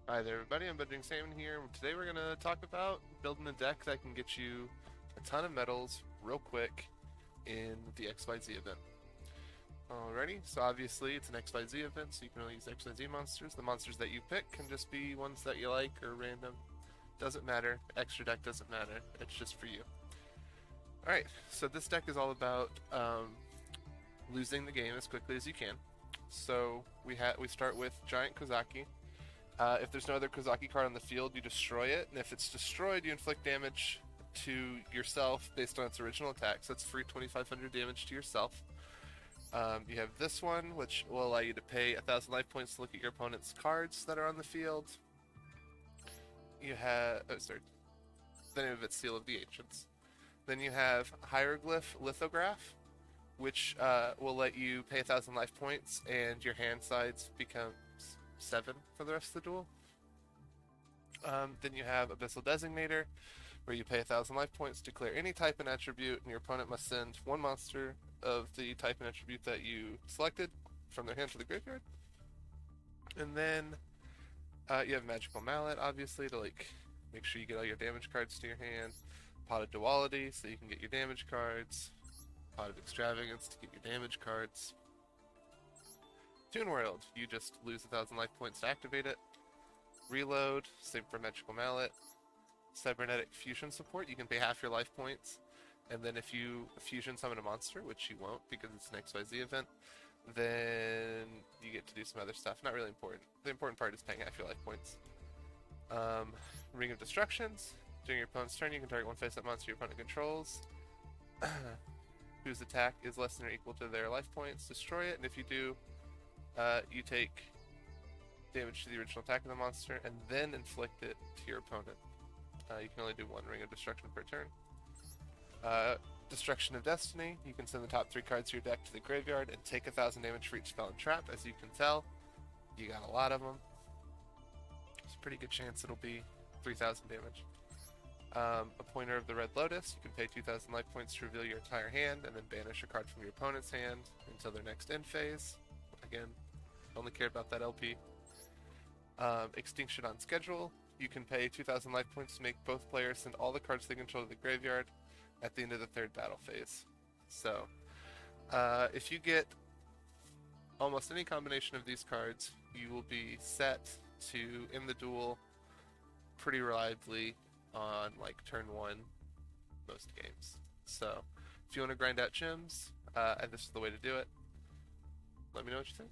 Hi there, everybody. I'm Benjamin Salmon here. Today we're going to talk about building a deck that can get you a ton of medals real quick in the XYZ event. Alrighty, so obviously it's an XYZ event, so you can only use XYZ monsters. The monsters that you pick can just be ones that you like or random. Doesn't matter. Extra deck doesn't matter. It's just for you. Alright, so this deck is all about losing the game as quickly as you can. So we start with Giant Kozaki. If there's no other Kozaki card on the field, you destroy it, and if it's destroyed, you inflict damage to yourself based on its original attack. So that's free 2,500 damage to yourself. You have this one, which will allow you to pay 1,000 life points to look at your opponent's cards that are on the field. You have, the name of it's Seal of the Ancients. Then you have Hieroglyph Lithograph, which will let you pay 1,000 life points, and your hand sides become 7 for the rest of the duel. Then you have Abyssal Designator, where you pay 1,000 life points to clear any type and attribute, and your opponent must send one monster of the type and attribute that you selected from their hand to the graveyard. And then you have Magical Mallet, obviously, to make sure you get all your damage cards to your hand. Pot of Duality, so you can get your damage cards. Pot of Extravagance to get your damage cards. Toon World, you just lose 1,000 life points to activate it. Reload, same for Magical Mallet. Cybernetic Fusion Support, you can pay half your life points, and then if you fusion summon a monster, which you won't because it's an XYZ event, then you get to do some other stuff. Not really important. The important part is paying half your life points. Ring of Destructions, during your opponent's turn, you can target one face-up monster your opponent controls, whose attack is less than or equal to their life points. Destroy it, and if you do, you take damage to the original attack of the monster and then inflict it to your opponent. You can only do one Ring of Destruction per turn. Destruction of Destiny, you can send the top 3 cards of your deck to the graveyard and take 1,000 damage for each spell and trap. As you can tell, you got a lot of them. There's a pretty good chance it'll be 3,000 damage. Appointer of the Red Lotus, you can pay 2,000 life points to reveal your entire hand and then banish a card from your opponent's hand until their next end phase. Again, only care about that LP. Extinction on Schedule, you can pay 2,000 life points to make both players send all the cards they control to the graveyard at the end of the 3rd battle phase. So, if you get almost any combination of these cards, you will be set to end the duel pretty reliably on like turn 1 most games. So, if you want to grind out gems, this is the way to do it. Let me know what you think.